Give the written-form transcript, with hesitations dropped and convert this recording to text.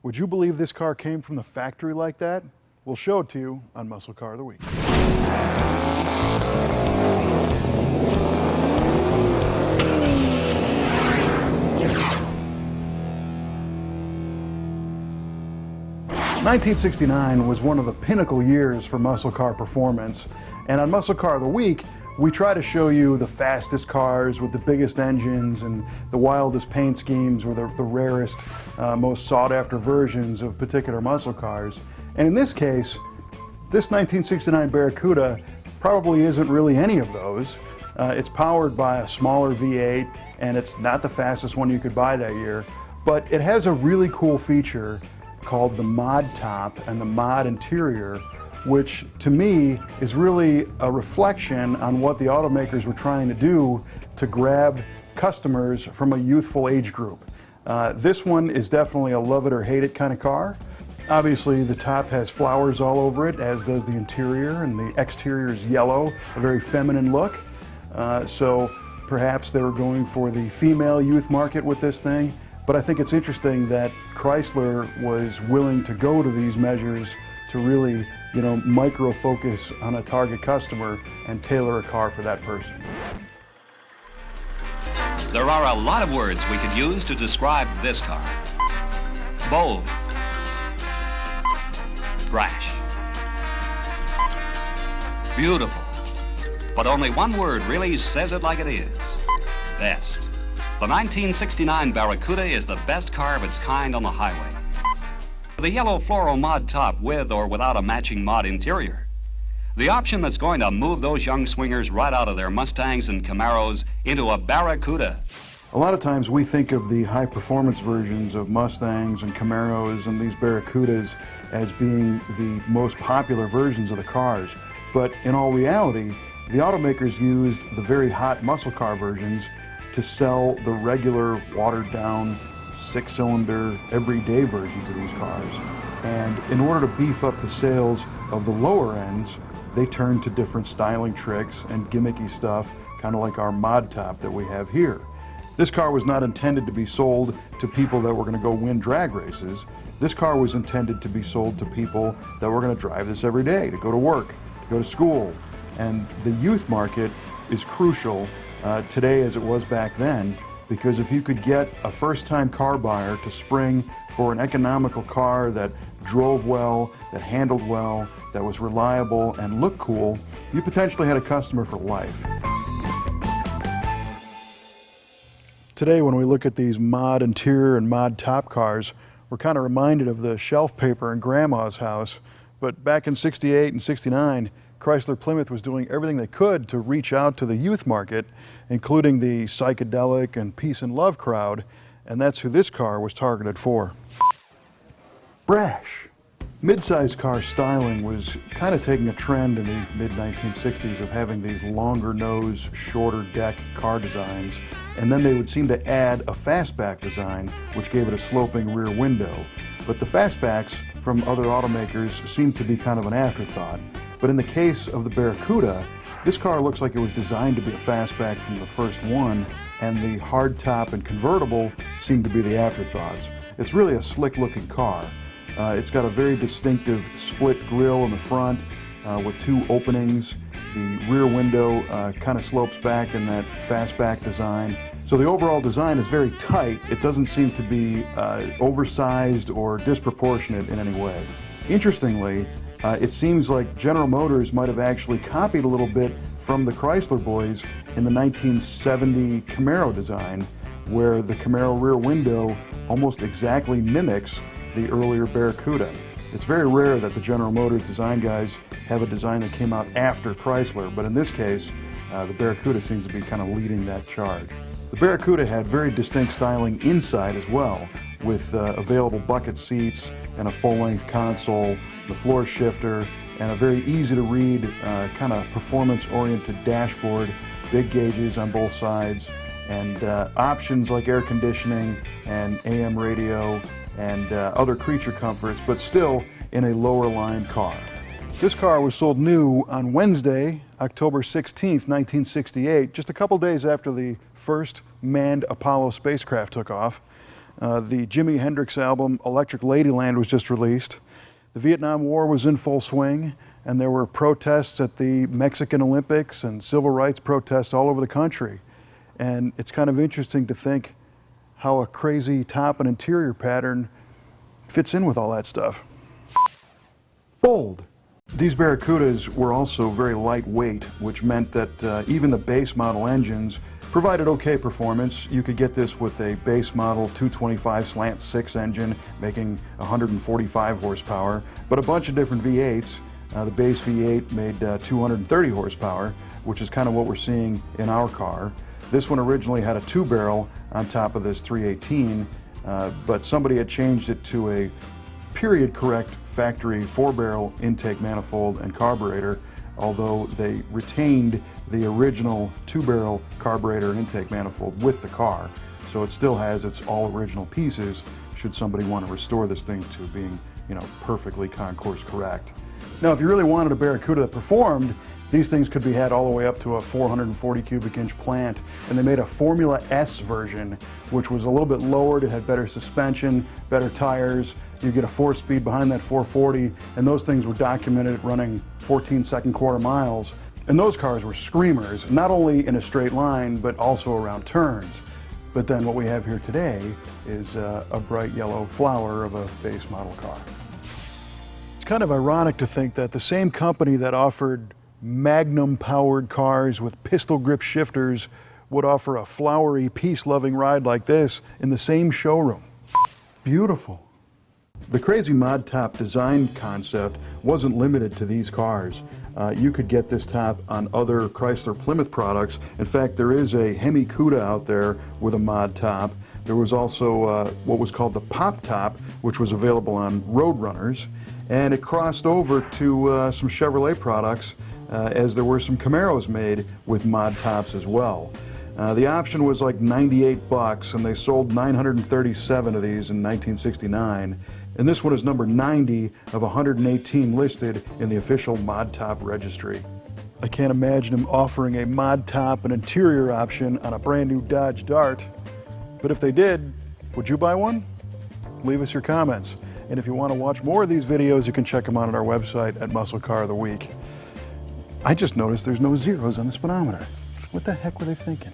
Would you believe this car came from the factory like that? We'll show it to you on Muscle Car of the Week. 1969 was one of the pinnacle years for muscle car performance, and on Muscle Car of the Week, we try to show you the fastest cars with the biggest engines and the wildest paint schemes or the rarest, most sought-after versions of particular muscle cars. And in this case, this 1969 Barracuda probably isn't really any of those. It's powered by a smaller V8, and it's not the fastest one you could buy that year, but it has a really cool feature called the mod top and the mod interior, which to me is really a reflection on what the automakers were trying to do to grab customers from a youthful age group. This one is definitely a love it or hate it kind of car. Obviously the top has flowers all over it, as does the interior, and the exterior is yellow, a very feminine look. So perhaps they were going for the female youth market with this thing. But I think it's interesting that Chrysler was willing to go to these measures to really, micro focus on a target customer and tailor a car for that person. There are a lot of words we could use to describe this car. Bold. Brash. Beautiful. But only one word really says it like it is. Best. The 1969 Barracuda is the best car of its kind on the highway. The yellow fluoro mod top with or without a matching mod interior. The option that's going to move those young swingers right out of their Mustangs and Camaros into a Barracuda. A lot of times we think of the high performance versions of Mustangs and Camaros and these Barracudas as being the most popular versions of the cars. But in all reality, the automakers used the very hot muscle car versions to sell the regular, watered-down, six-cylinder, everyday versions of these cars. And in order to beef up the sales of the lower ends, they turned to different styling tricks and gimmicky stuff, kind of like our mod top that we have here. This car was not intended to be sold to people that were going to go win drag races. This car was intended to be sold to people that were going to drive this every day, to go to work, to go to school. And the youth market is crucial today as it was back then, because if you could get a first-time car buyer to spring for an economical car that drove well, that handled well, that was reliable and looked cool, you potentially had a customer for life. Today when we look at these mod interior and mod top cars, we're kind of reminded of the shelf paper in Grandma's house. But back in '68 and '69, Chrysler Plymouth was doing everything they could to reach out to the youth market, including the psychedelic and peace and love crowd, and that's who this car was targeted for. Brash. Mid-size car styling was kind of taking a trend in the mid-1960s of having these longer nose, shorter deck car designs, and then they would seem to add a fastback design, which gave it a sloping rear window. But the fastbacks from other automakers seemed to be kind of an afterthought. But in the case of the Barracuda, this car looks like it was designed to be a fastback from the first one, and the hardtop and convertible seem to be the afterthoughts. It's really a slick-looking car. It's got a very distinctive split grille in the front with two openings. The rear window kind of slopes back in that fastback design. So the overall design is very tight. It doesn't seem to be oversized or disproportionate in any way. Interestingly, it seems like General Motors might have actually copied a little bit from the Chrysler boys in the 1970 Camaro design, where the Camaro rear window almost exactly mimics the earlier Barracuda. It's very rare that the General Motors design guys have a design that came out after Chrysler, but in this case, the Barracuda seems to be kind of leading that charge. The Barracuda had very distinct styling inside as well, with available bucket seats and a full-length console, the floor shifter, and a very easy-to-read, kind of performance-oriented dashboard, big gauges on both sides, and options like air conditioning and AM radio and other creature comforts, but still in a lower-line car. This car was sold new on Wednesday, October 16th, 1968, just a couple days after the first manned Apollo spacecraft took off. The Jimi Hendrix album, Electric Ladyland, was just released. The Vietnam War was in full swing, and there were protests at the Mexican Olympics and civil rights protests all over the country. And it's kind of interesting to think how a crazy top and interior pattern fits in with all that stuff. Bold. These Barracudas were also very lightweight, which meant that even the base model engines provided okay performance. You could get this with a base model 225 slant 6 engine making 145 horsepower, but a bunch of different V8s. The base V8 made 230 horsepower, which is kind of what we're seeing in our car. This one originally had a 2-barrel on top of this 318, but somebody had changed it to a period correct factory 4-barrel intake manifold and carburetor, although they retained the original 2-barrel carburetor and intake manifold with the car. So it still has its all original pieces should somebody want to restore this thing to being, perfectly concourse correct. Now, if you really wanted a Barracuda that performed, these things could be had all the way up to a 440 cubic inch plant, and they made a Formula S version, which was a little bit lowered. It had better suspension, better tires. You get a 4-speed behind that 440, and those things were documented at running 14-second quarter miles. And those cars were screamers, not only in a straight line, but also around turns. But then what we have here today is a bright yellow flower of a base model car. It's kind of ironic to think that the same company that offered Magnum-powered cars with pistol grip shifters would offer a flowery, peace-loving ride like this in the same showroom. Beautiful. The crazy mod top design concept wasn't limited to these cars. You could get this top on other Chrysler Plymouth products. In fact, there is a Hemi Cuda out there with a mod top. There was also what was called the Pop Top, which was available on Roadrunners. And it crossed over to some Chevrolet products, as there were some Camaros made with mod tops as well. The option was like $98, and they sold 937 of these in 1969. And this one is number 90 of 118 listed in the official mod top registry. I can't imagine them offering a mod top and interior option on a brand new Dodge Dart. But if they did, would you buy one? Leave us your comments. And if you want to watch more of these videos, you can check them out on our website at MuscleCarOfTheWeek. I just noticed there's no zeros on the speedometer. What the heck were they thinking?